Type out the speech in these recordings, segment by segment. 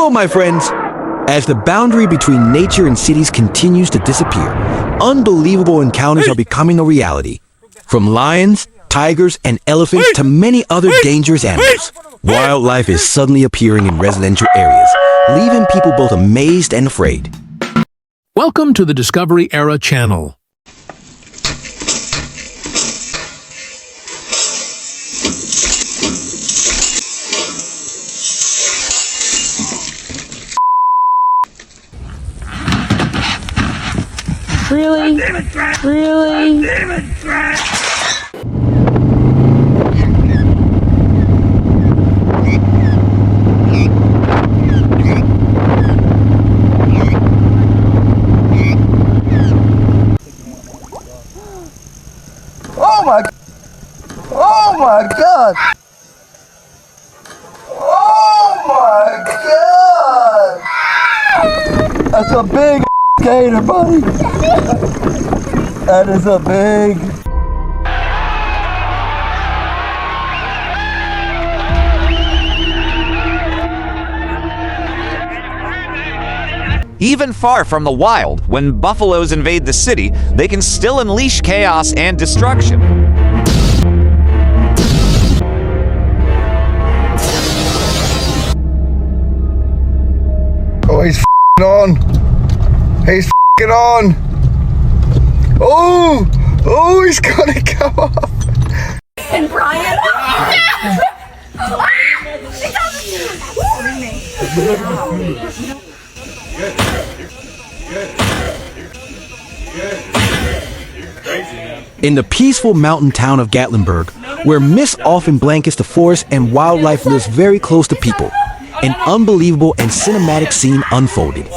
go, my friends. As the boundary between nature and cities continues to disappear, unbelievable encounters are becoming a reality. From lions, tigers, and elephants to many other dangerous animals, wildlife is suddenly appearing in residential areas, leaving people both amazed and afraid. Welcome to the Discovery Era channel. Really? Really? Oh my God! Oh my God! That's a big gator, buddy. That is a big. Even far from the wild, when buffaloes invade the city, they can still unleash chaos and destruction. Oh, he's on. He's on. Oh, he's gonna come up. And Brian. In the peaceful mountain town of Gatlinburg, where mist often blankets the forest and wildlife lives very close to people, an unbelievable and cinematic scene unfolded.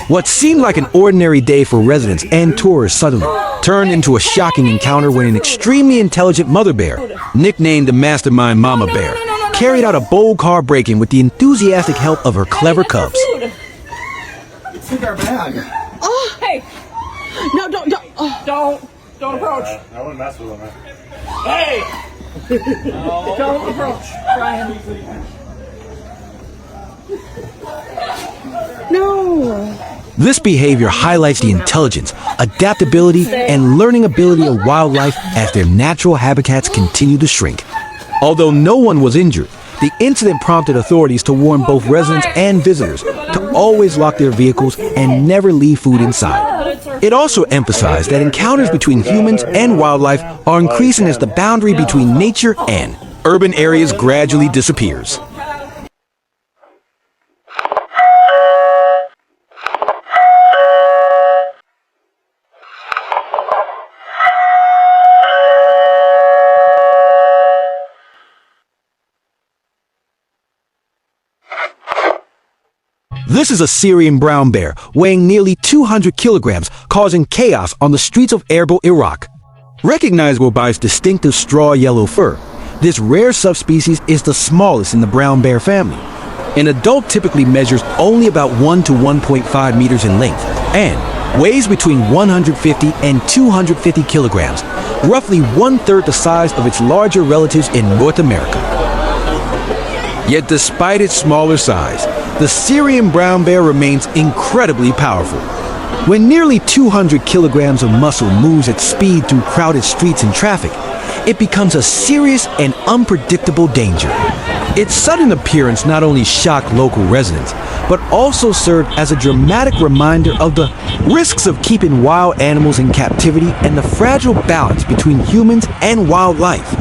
What seemed like an ordinary day for residents and tourists suddenly turned into a shocking encounter when an extremely intelligent mother bear, nicknamed the mastermind Mama Bear, carried out a bold car break-in with the enthusiastic help of her clever cubs. Take our bag. Oh, hey. No, don't. Don't approach. I wouldn't mess with him, man. Hey! Don't approach, Brian. No. This behavior highlights the intelligence, adaptability, and learning ability of wildlife as their natural habitats continue to shrink. Although no one was injured, the incident prompted authorities to warn both residents and visitors to always lock their vehicles and never leave food inside. It also emphasized that encounters between humans and wildlife are increasing as the boundary between nature and urban areas gradually disappears. This is a Syrian brown bear, weighing nearly 200 kilograms, causing chaos on the streets of Erbil, Iraq. Recognizable by its distinctive straw yellow fur, this rare subspecies is the smallest in the brown bear family. An adult typically measures only about 1 to 1.5 meters in length and weighs between 150 and 250 kilograms, roughly one-third the size of its larger relatives in North America. Yet despite its smaller size, the Syrian brown bear remains incredibly powerful. When nearly 200 kilograms of muscle moves at speed through crowded streets and traffic, it becomes a serious and unpredictable danger. Its sudden appearance not only shocked local residents, but also served as a dramatic reminder of the risks of keeping wild animals in captivity and the fragile balance between humans and wildlife.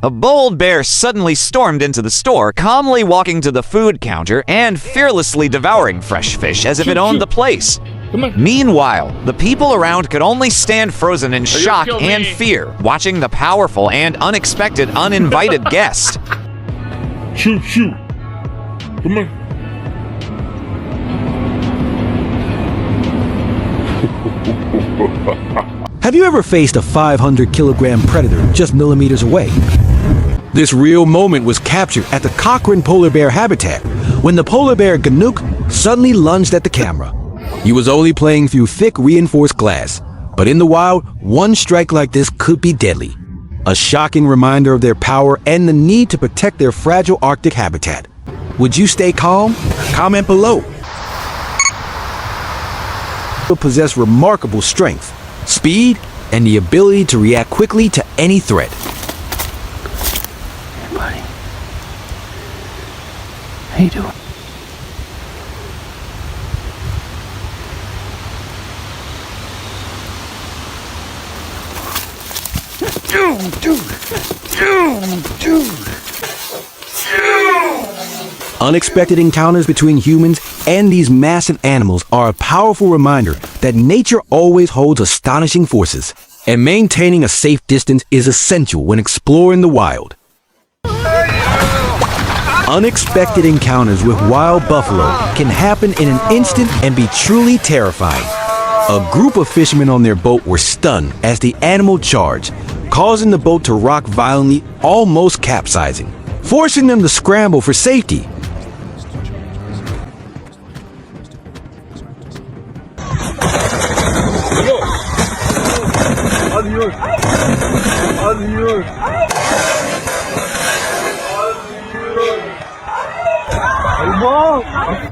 A bold bear suddenly stormed into the store, calmly walking to the food counter and fearlessly devouring fresh fish as if it owned the place. Meanwhile, the people around could only stand frozen in shock and fear, watching the powerful and unexpected uninvited guest. Shoot. Come on. Have you ever faced a 500-kilogram predator just millimeters away? This real moment was captured at the Cochrane polar bear habitat when the polar bear Ganook suddenly lunged at the camera. He was only playing through thick reinforced glass, but in the wild, one strike like this could be deadly. a shocking reminder of their power and the need to protect their fragile Arctic habitat. Would you stay calm? Comment below. Possess remarkable strength, speed, and the ability to react quickly to any threat. Hey, buddy. How you doing? Unexpected encounters between humans and these massive animals are a powerful reminder that nature always holds astonishing forces, and maintaining a safe distance is essential when exploring the wild. Unexpected encounters with wild buffalo can happen in an instant and be truly terrifying. A group of fishermen on their boat were stunned as the animal charged, causing the boat to rock violently, almost capsizing, forcing them to scramble for safety.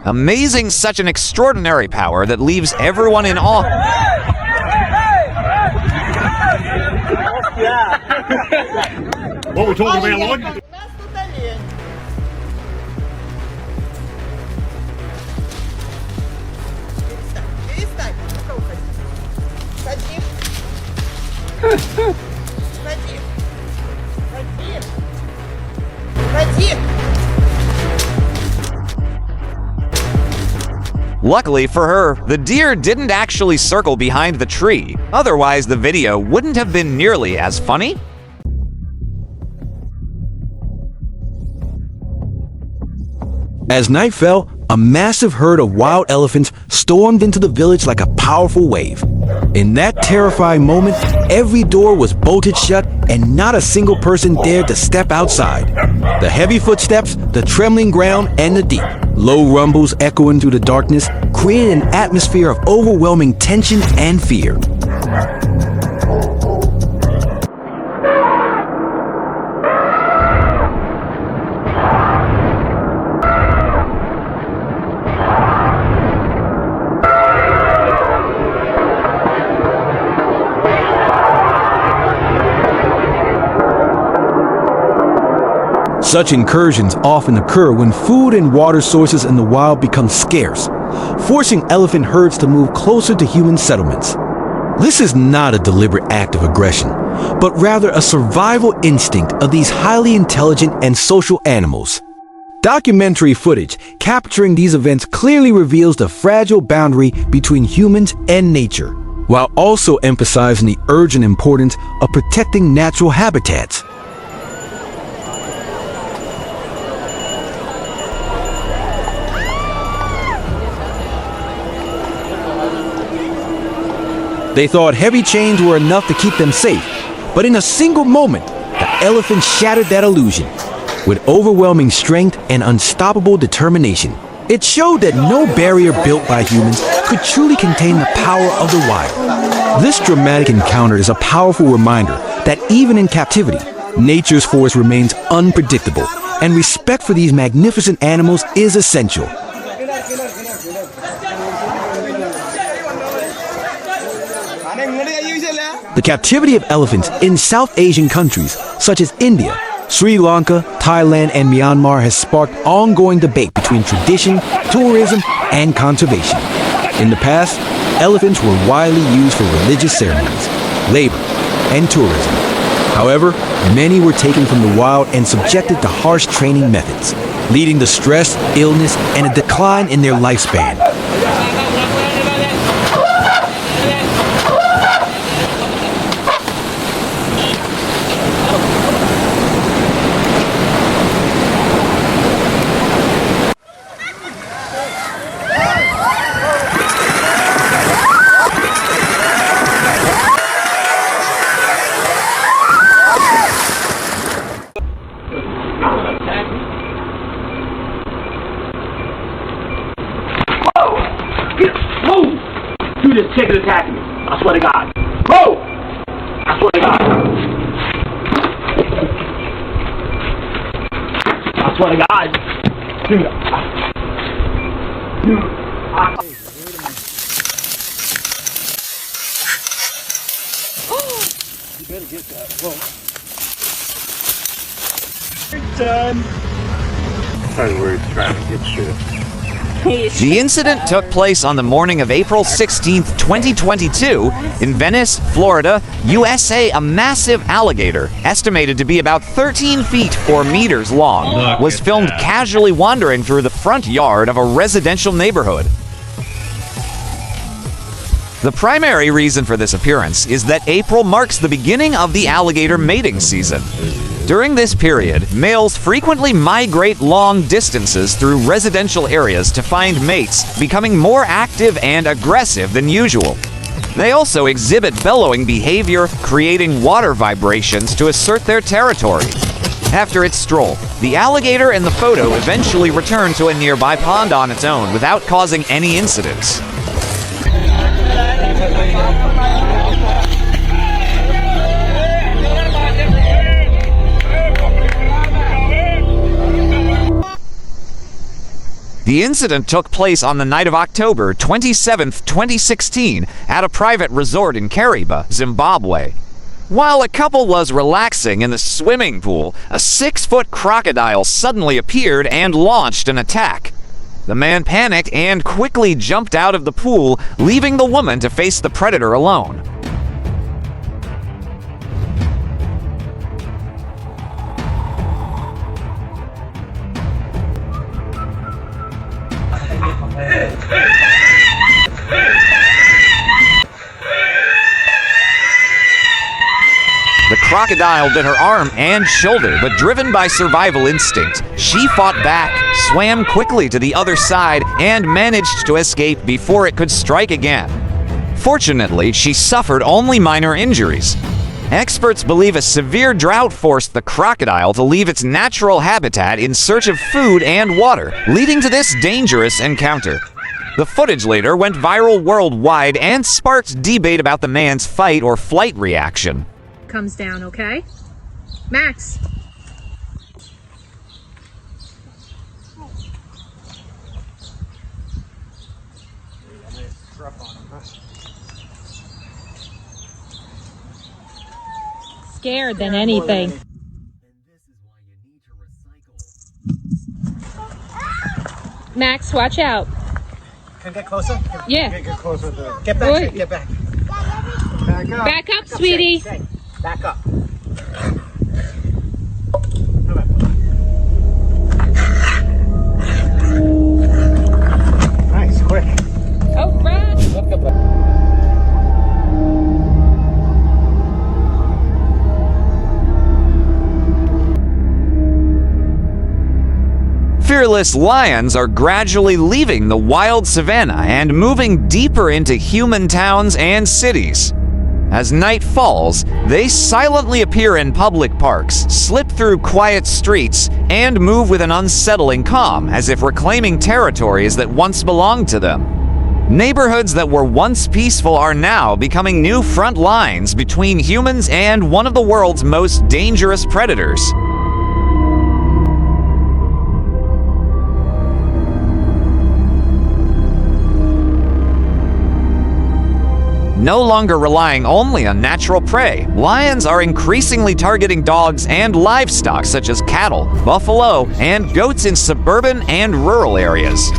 Amazing, such an extraordinary power that leaves everyone in awe. What we're talking about, Lord? Luckily for her, the deer didn't actually circle behind the tree. Otherwise, the video wouldn't have been nearly as funny. As night fell, a massive herd of wild elephants stormed into the village like a powerful wave. In that terrifying moment, every door was bolted shut and not a single person dared to step outside. The heavy footsteps, the trembling ground, and the deep, low rumbles echoing through the darkness created an atmosphere of overwhelming tension and fear. Such incursions often occur when food and water sources in the wild become scarce, forcing elephant herds to move closer to human settlements. This is not a deliberate act of aggression, but rather a survival instinct of these highly intelligent and social animals. Documentary footage capturing these events clearly reveals the fragile boundary between humans and nature, while also emphasizing the urgent importance of protecting natural habitats. They thought heavy chains were enough to keep them safe, but in a single moment, the elephant shattered that illusion. With overwhelming strength and unstoppable determination, it showed that no barrier built by humans could truly contain the power of the wild. This dramatic encounter is a powerful reminder that even in captivity, nature's force remains unpredictable, and respect for these magnificent animals is essential. The captivity of elephants in South Asian countries such as India, Sri Lanka, Thailand, and Myanmar has sparked ongoing debate between tradition, tourism, and conservation. In the past, elephants were widely used for religious ceremonies, labor, and tourism. However, many were taken from the wild and subjected to harsh training methods, leading to stress, illness, and a decline in their lifespan. You just chicken attacking me. I swear to God. Bro! I swear to God. I swear to God. Dude. You better get that. Whoa. You're done. I'm worried trying to get shit. The incident took place on the morning of April 16, 2022, in Venice, Florida, USA. A massive alligator, estimated to be about 13 feet 4 meters long, was filmed casually wandering through the front yard of a residential neighborhood. The primary reason for this appearance is that April marks the beginning of the alligator mating season. During this period, males frequently migrate long distances through residential areas to find mates, becoming more active and aggressive than usual. They also exhibit bellowing behavior, creating water vibrations to assert their territory. After its stroll, the alligator in the photo eventually returned to a nearby pond on its own without causing any incidents. The incident took place on the night of October 27, 2016, at a private resort in Kariba, Zimbabwe. While a couple was relaxing in the swimming pool, a 6-foot crocodile suddenly appeared and launched an attack. The man panicked and quickly jumped out of the pool, leaving the woman to face the predator alone. The crocodile bit her arm and shoulder, but driven by survival instinct, she fought back, swam quickly to the other side, and managed to escape before it could strike again. Fortunately, she suffered only minor injuries. Experts believe a severe drought forced the crocodile to leave its natural habitat in search of food and water, leading to this dangerous encounter. The footage later went viral worldwide and sparked debate about the man's fight or flight reaction. Comes down, okay? Max. Scared than anything. Max, watch out. Can I get closer? Yeah. Get closer. Get back. Get back. Back up. Back up, sweetie. Back up. Nice, quick. Oh, right. Fearless lions are gradually leaving the wild savanna and moving deeper into human towns and cities. As night falls, they silently appear in public parks, slip through quiet streets, and move with an unsettling calm, as if reclaiming territories that once belonged to them. Neighborhoods that were once peaceful are now becoming new front lines between humans and one of the world's most dangerous predators. No longer relying only on natural prey, lions are increasingly targeting dogs and livestock such as cattle, buffalo, and goats in suburban and rural areas.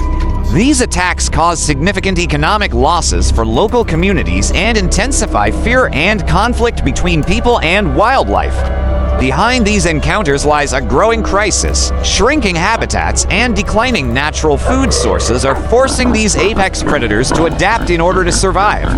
These attacks cause significant economic losses for local communities and intensify fear and conflict between people and wildlife. Behind these encounters lies a growing crisis. Shrinking habitats and declining natural food sources are forcing these apex predators to adapt in order to survive.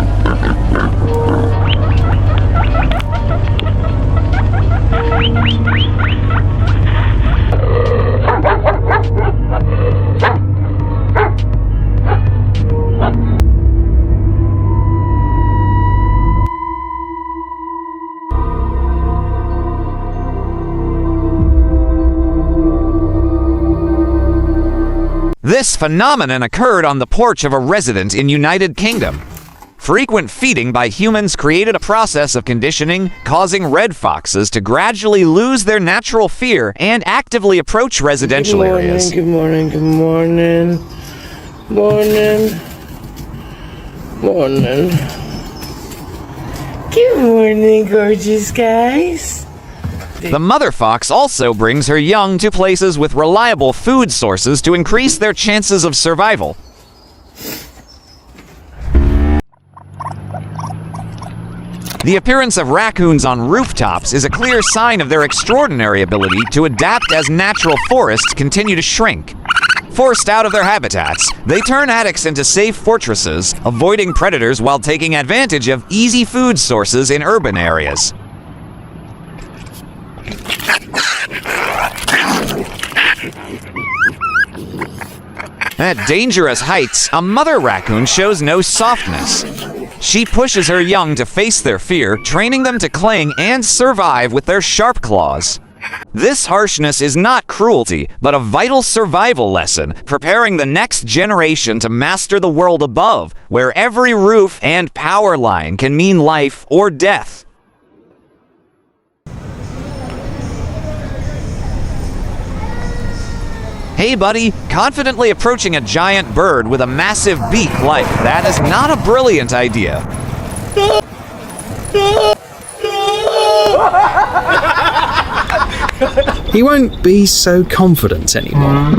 This phenomenon occurred on the porch of a resident in United Kingdom. Frequent feeding by humans created a process of conditioning, causing red foxes to gradually lose their natural fear and actively approach residential areas. Good morning, good morning. Morning. Morning. Good morning, gorgeous guys. The mother fox also brings her young to places with reliable food sources to increase their chances of survival. The appearance of raccoons on rooftops is a clear sign of their extraordinary ability to adapt as natural forests continue to shrink. Forced out of their habitats, they turn attics into safe fortresses, avoiding predators while taking advantage of easy food sources in urban areas. At dangerous heights, a mother raccoon shows no softness. She pushes her young to face their fear, training them to cling and survive with their sharp claws. This harshness is not cruelty, but a vital survival lesson, preparing the next generation to master the world above, where every roof and power line can mean life or death. Hey buddy, confidently approaching a giant bird with a massive beak like that is not a brilliant idea. He won't be so confident anymore.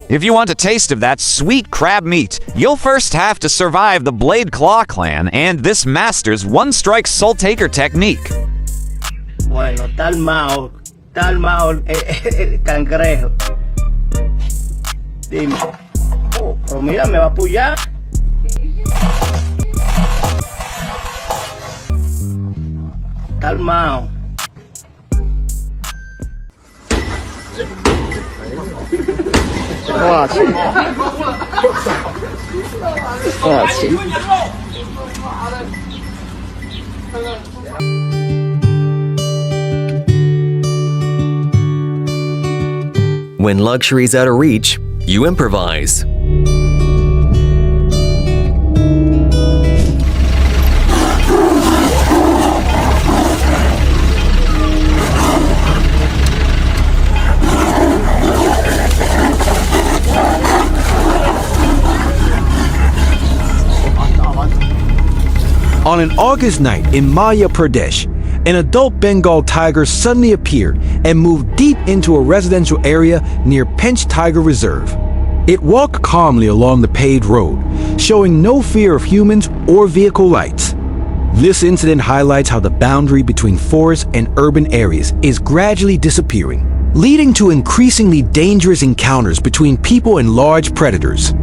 If you want a taste of that sweet crab meat, you'll first have to survive the Blade Claw clan and this master's one-strike soul taker technique. Bueno, talmao el cangrejo. Dime. Oh, pero mira, me va a pullar. Talmao. Watch. When luxury's out of reach, you improvise. On an August night in Madhya Pradesh, an adult Bengal tiger suddenly appeared and moved deep into a residential area near Pench Tiger Reserve. It walked calmly along the paved road, showing no fear of humans or vehicle lights. This incident highlights how the boundary between forest and urban areas is gradually disappearing, leading to increasingly dangerous encounters between people and large predators.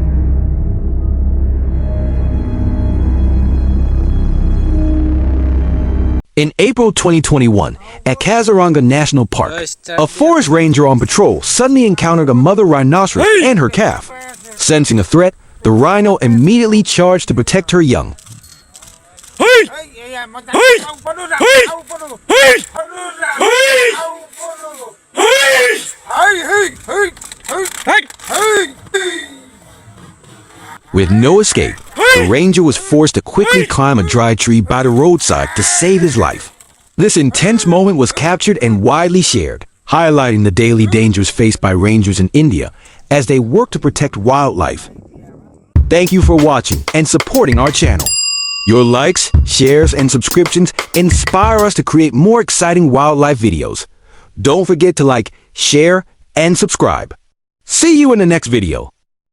In April 2021, at Kaziranga National Park, a forest ranger on patrol suddenly encountered a mother rhinoceros and her calf. Sensing a threat, the rhino immediately charged to protect her young. With no escape, the ranger was forced to quickly climb a dry tree by the roadside to save his life. This intense moment was captured and widely shared, highlighting the daily dangers faced by rangers in India as they work to protect wildlife. Thank you for watching and supporting our channel. Your likes, shares, and subscriptions inspire us to create more exciting wildlife videos. Don't forget to like, share, and subscribe. See you in the next video.